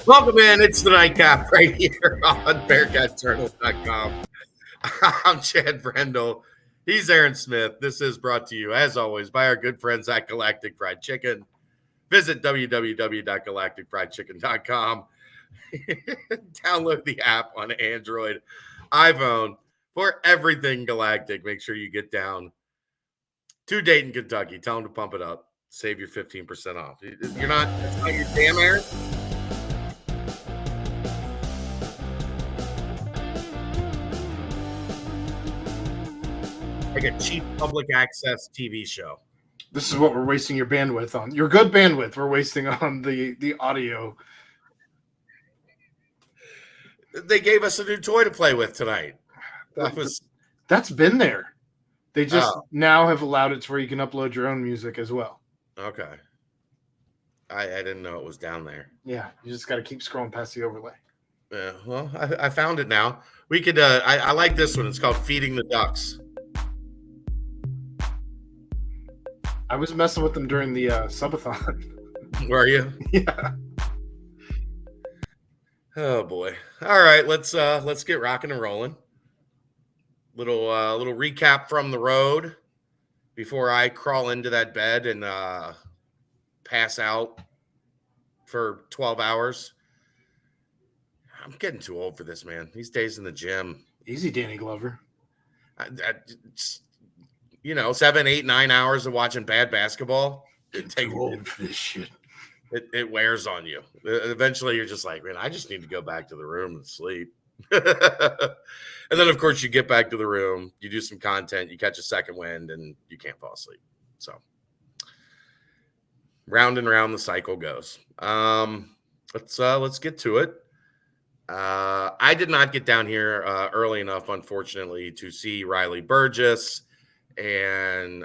Welcome in. It's the Nightcap right here on BearcatJournal.com. I'm Chad Brendel. He's Aaron Smith. This is brought to you, as always, by our good friends at Galactic Fried Chicken. Visit www.galacticfriedchicken.com. Download the app on Android, iPhone for everything Galactic. Make sure you get down to Dayton, Kentucky. Tell them to pump it up. Save your 15% off. That's not your damn, Aaron? Like a cheap public access TV show. This is what we're wasting your bandwidth on. Your good bandwidth we're wasting on the audio. They gave us a new toy to play with tonight. That's been there. They just now have allowed it to where you can upload your own music as well. Okay. I didn't know it was down there. Yeah, you just got to keep scrolling past the overlay. Yeah, well, I found it now. We could. I like this one. It's called Feeding the Ducks. I was messing with them during the subathon. Were you? Yeah. Oh boy. All right, let's get rocking and rolling. Little recap from the road before I crawl into that bed and pass out for 12 hours. I'm getting too old for this, man. These days in the gym. Easy, Danny Glover. 7, 8, 9 hours of watching bad basketball. Too old for this shit. It wears on you. Eventually, you're just like, man, I just need to go back to the room and sleep. And then, of course, you get back to the room, you do some content, you catch a second wind, and you can't fall asleep. So, round and round the cycle goes. Let's get to it. I did not get down here early enough, unfortunately, to see Riley Burgess and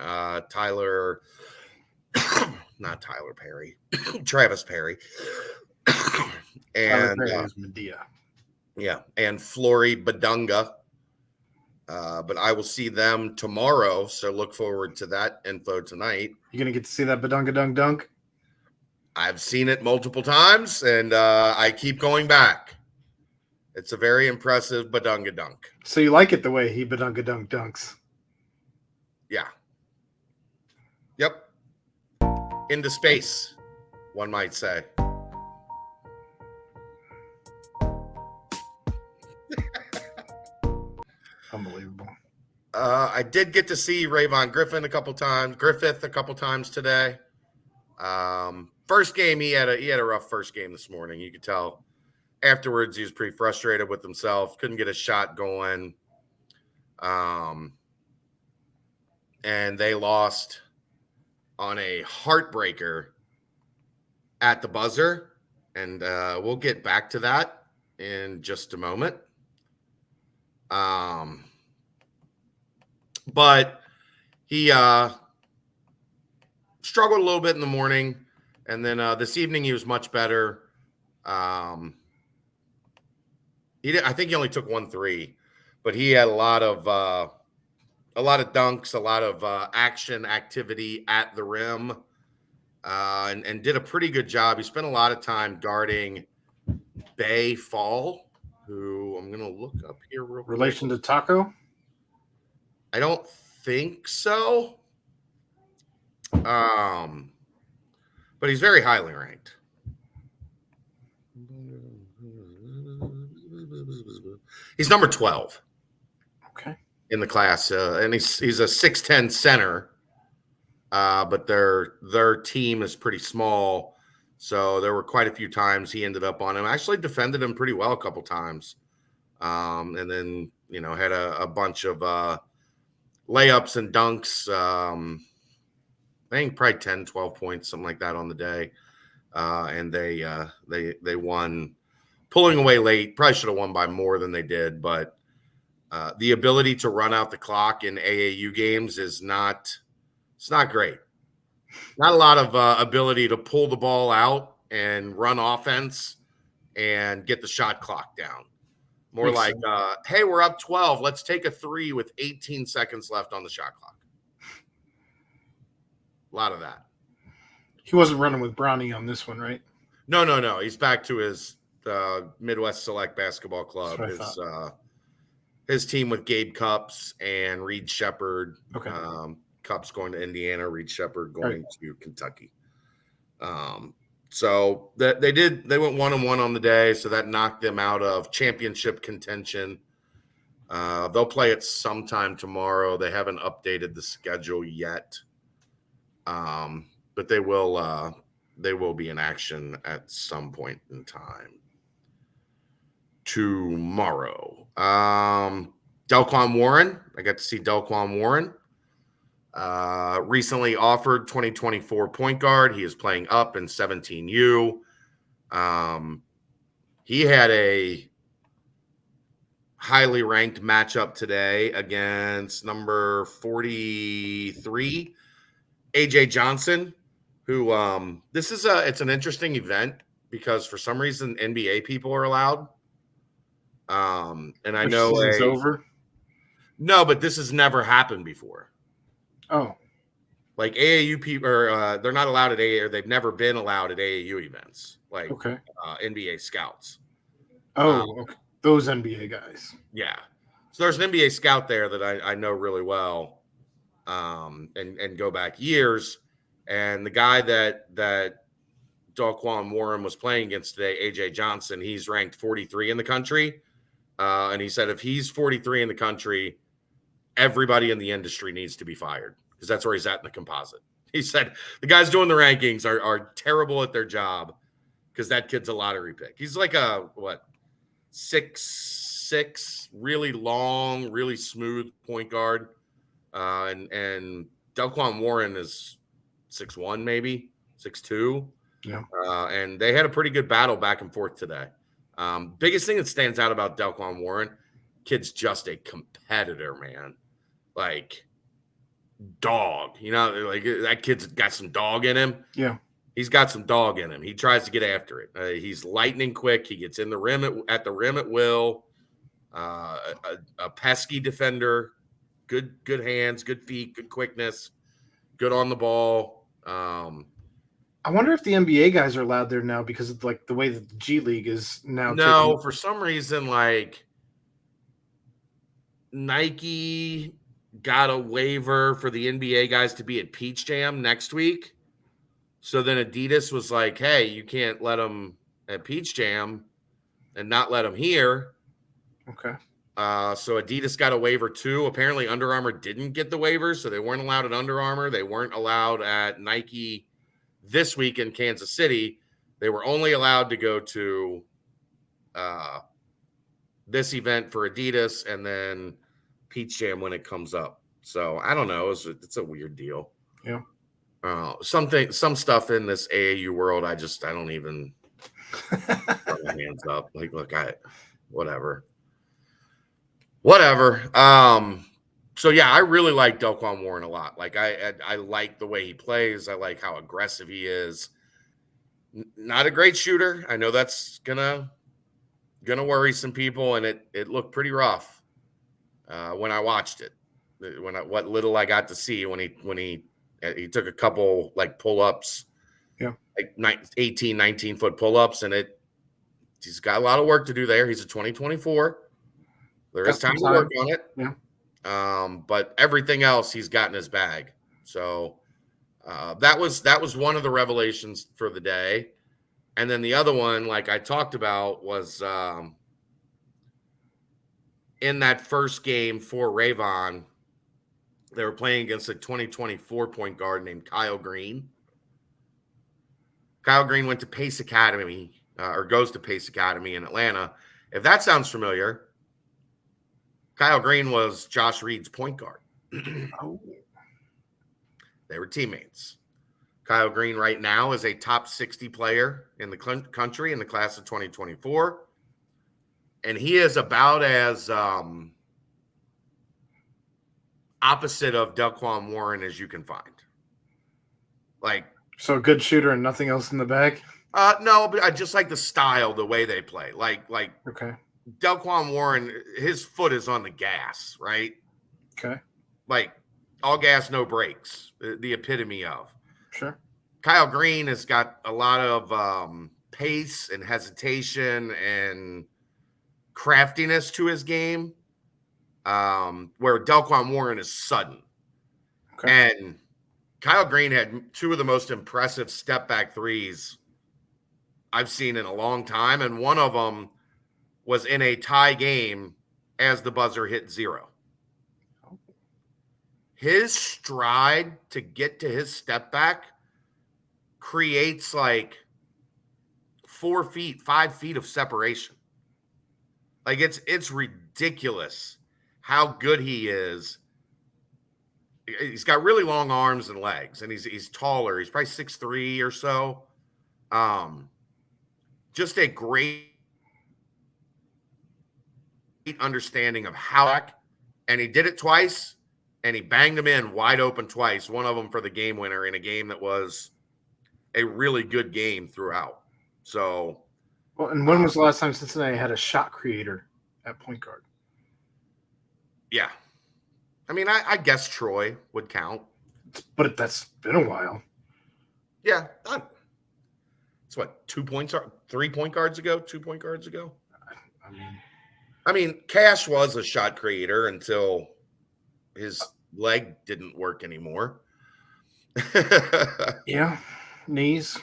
Tyler, not Tyler Perry, Travis Perry, and Medea. Yeah, and Flory Badunga. But I will see them tomorrow, so look forward to that info tonight. You gonna get to see that Badunga Dunk Dunk? I've seen it multiple times, and I keep going back. It's a very impressive Badunga Dunk. So you like it the way he Badunga Dunk dunks? Yeah. Yep. Into space, one might say. Unbelievable. I did get to see Rayvon Griffin a couple times today. First game, he had a rough first game this morning. You could tell afterwards he was pretty frustrated with himself, couldn't get a shot going. And they lost on a heartbreaker at the buzzer. And we'll get back to that in just a moment. But he struggled a little bit in the morning, and then this evening he was much better. I think he only took 1 3, but he had a lot of dunks, a lot of action activity at the rim, and did a pretty good job. He spent a lot of time guarding Bay Fall, who I'm going to look up here real quick. Relation to Taco? I don't think so. But he's very highly ranked. He's number 12. Okay. In the class, and he's a 6'10" center. But their team is pretty small. So there were quite a few times he ended up on him. Actually defended him pretty well a couple times. And then, had a bunch of layups and dunks. I think probably 10, 12 points, something like that on the day. And they won, pulling away late. Probably should have won by more than they did. But the ability to run out the clock in AAU games it's not great. Not a lot of ability to pull the ball out and run offense and get the shot clock down. More Makes like, hey, we're up 12. Let's take a 3 with 18 seconds left on the shot clock. A lot of that. He wasn't running with Bronny on this one, right? No. He's back to his Midwest Select Basketball Club. That's what I thought. His team with Gabe Cupps and Reed Shepard. Okay. Cupps going to Indiana, Reed Shepard going to Kentucky. So they went 1-1 on the day, so that knocked them out of championship contention. They'll play it sometime tomorrow. They haven't updated the schedule yet, but they will be in action at some point in time tomorrow. Delquan Warren, I got to see Delquan Warren. Recently offered 2024 point guard. He is playing up in 17U. He had a highly ranked matchup today against number 43, AJ Johnson, who it's an interesting event because for some reason NBA people are allowed. And I know it's over. No, but this has never happened before. Oh, like AAU people they're not allowed at AAU, or they've never been allowed at AAU events, like NBA scouts. Okay. Those NBA guys. Yeah. So there's an NBA scout there that I know really well, and go back years. And the guy that Delquan Warren was playing against today, AJ Johnson, he's ranked 43 in the country. And he said if he's 43 in the country, everybody in the industry needs to be fired because that's where he's at in the composite. He said the guys doing the rankings are terrible at their job because that kid's a lottery pick. He's like a 6'6", really long, really smooth point guard. And Delquan Warren is 6'1", maybe 6'2". Yeah. And they had a pretty good battle back and forth today. Biggest thing that stands out about Delquan Warren, kid's just a competitor, man. Like dog, like that kid's got some dog in him. Yeah. He's got some dog in him. He tries to get after it. He's lightning quick. He gets in the rim at the rim at will. A pesky defender. Good hands, good feet, good quickness, good on the ball. I wonder if the NBA guys are allowed there now because of like the way that the G League is now. No, for some reason, like Nike got a waiver for the NBA guys to be at Peach Jam next week. So then Adidas was like, hey, you can't let them at Peach Jam and not let them here. Okay. So Adidas got a waiver too. Apparently Under Armour didn't get the waiver, so they weren't allowed at Under Armour. They weren't allowed at Nike this week in Kansas City. They were only allowed to go to this event for Adidas and then Peach Jam when it comes up. So I don't know. It's a weird deal. Yeah. Some stuff in this AAU world, I don't even throw my hands up. Like, look, whatever. So yeah, I really like Delquan Warren a lot. Like I like the way he plays. I like how aggressive he is. Not a great shooter. I know that's gonna worry some people, and it looked pretty rough when I watched it. What little I got to see when he took a couple like pull-ups, like 18, 19-foot pull-ups, and he's got a lot of work to do there. He's a 2024. There is time to work on it. Yeah. But everything else he's got in his bag. So that was one of the revelations for the day. And then the other one, like I talked about, was in that first game for Rayvon, they were playing against a 2024 point guard named Kyle Green. Kyle Green went to Pace Academy, or goes to Pace Academy in Atlanta. If that sounds familiar, Kyle Green was Josh Reed's point guard. They were teammates. Kyle Green right now is a top 60 player in the country in the class of 2024. And he is about as opposite of Delquan Warren as you can find. Like, so a good shooter and nothing else in the bag? No, but I just like the style, the way they play. Like okay. Delquan Warren, his foot is on the gas, right? Okay. Like all gas, no brakes, the epitome of. Sure. Kyle Green has got a lot of pace and hesitation and craftiness to his game, where Delquan Warren is sudden. Okay. And Kyle Green had two of the most impressive step back threes I've seen in a long time, and one of them was in a tie game as the buzzer hit 0. His stride to get to his step back creates like 4 feet, 5 feet of separation. Like it's ridiculous how good he is. He's got really long arms and legs, and he's taller. He's probably 6'3" or so. Just a great understanding of how, and he did it twice, and he banged them in wide open twice. One of them for the game winner in a game that was a really good game throughout. So, well, and when was the last time Cincinnati had a shot creator at point guard? Yeah. I mean, I guess Troy would count. But that's been a while. Yeah. It's what, 3 point guards ago? 2 point guards ago? I mean, Cash was a shot creator until his leg didn't work anymore. Yeah. Knees.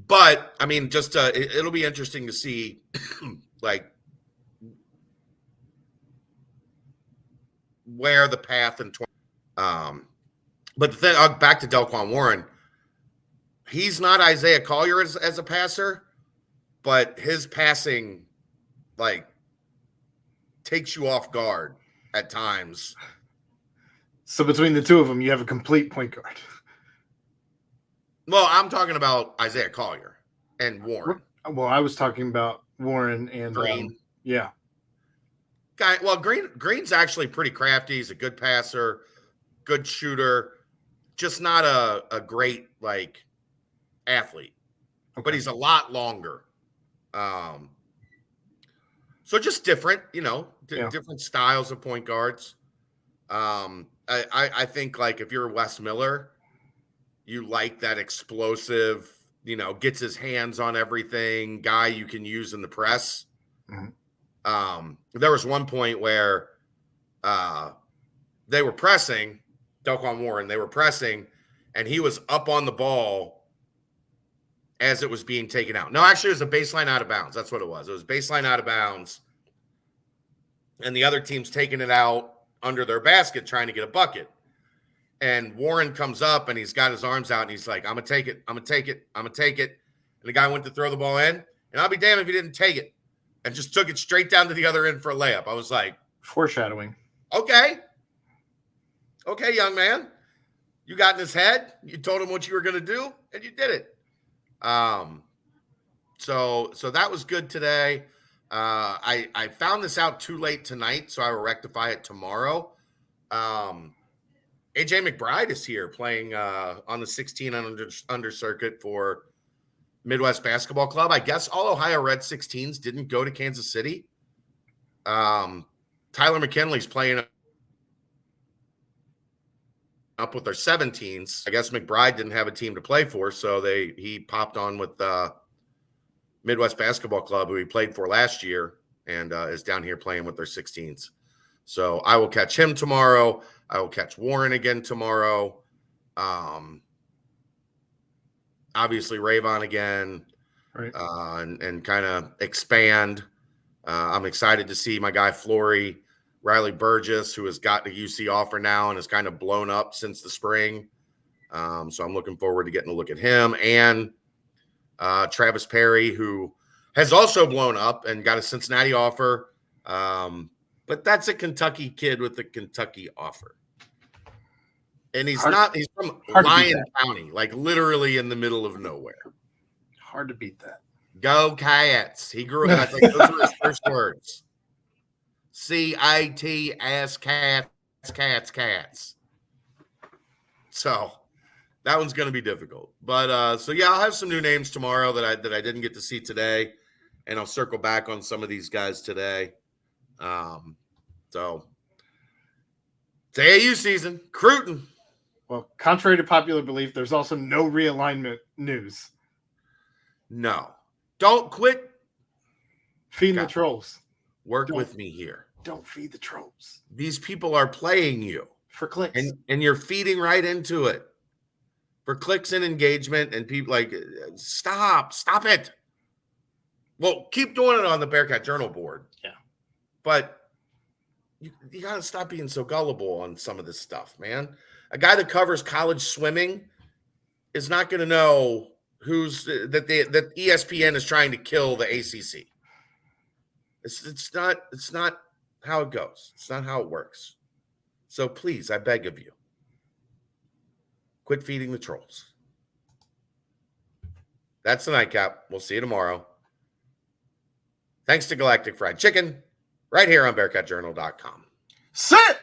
But, I mean, just it'll be interesting to see, like, where the path in but the thing, back to Delquan Warren, he's not Isaiah Collier as a passer, but his passing, like, takes you off guard at times. So between the two of them, you have a complete point guard. Well, I'm talking about Isaiah Collier and Warren. Well, I was talking about Warren and Green. Yeah. Well, Green's actually pretty crafty. He's a good passer, good shooter, just not a great, like, athlete. Okay. But he's a lot longer. So just different, different styles of point guards. I think, like, if you're Wes Miller, you like that explosive, gets his hands on everything guy you can use in the press. Mm-hmm. There was one point where they were pressing Delquan Warren. They were pressing, and he was up on the ball as it was being taken out. No, actually, it was a baseline out of bounds. That's what it was. It was baseline out of bounds, and the other team's taking it out under their basket trying to get a bucket. And Warren comes up, and he's got his arms out, and he's like, I'm going to take it. I'm going to take it. I'm going to take it. And the guy went to throw the ball in, and I'll be damned if he didn't take it and just took it straight down to the other end for a layup. I was like, foreshadowing. Okay, young man. You got in his head. You told him what you were going to do, and you did it. So that was good today. I found this out too late tonight, so I will rectify it tomorrow. AJ McBride is here playing on the 16 under circuit for Midwest Basketball Club. I guess all Ohio Red 16s didn't go to Kansas City. Tyler McKinley's playing up with their 17s. I guess McBride didn't have a team to play for, so he popped on with Midwest Basketball Club, who he played for last year, and is down here playing with their 16s. So I will catch him tomorrow. I will catch Warren again tomorrow. Obviously Rayvon again, right? And kind of expand. I'm excited to see my guy Flory, Riley Burgess, who has got the UC offer now and has kind of blown up since the spring. So I'm looking forward to getting a look at him, and Travis Perry, who has also blown up and got a Cincinnati offer. But that's a Kentucky kid with a Kentucky offer. And he's from Lyon County, like literally in the middle of nowhere. Hard to beat that. Go Cats. He grew up, I think those were his first words. CATS, cats. So that one's going to be difficult. But so yeah, I'll have some new names tomorrow that I didn't get to see today, and I'll circle back on some of these guys today. So it's AAU season, Cruton. Well, contrary to popular belief, there's also no realignment news. No. Don't quit. Feeding the trolls. Work with me here. Don't feed the trolls. These people are playing you for clicks. And you're feeding right into it for clicks and engagement, and people like, stop it. Well, keep doing it on the Bearcat Journal board. Yeah. But you got to stop being so gullible on some of this stuff, man. A guy that covers college swimming is not going to know that ESPN is trying to kill the ACC. It's not how it goes. It's not how it works. So please, I beg of you, quit feeding the trolls. That's the nightcap. We'll see you tomorrow. Thanks to Galactic Fried Chicken, right here on BearcatJournal.com. Sit!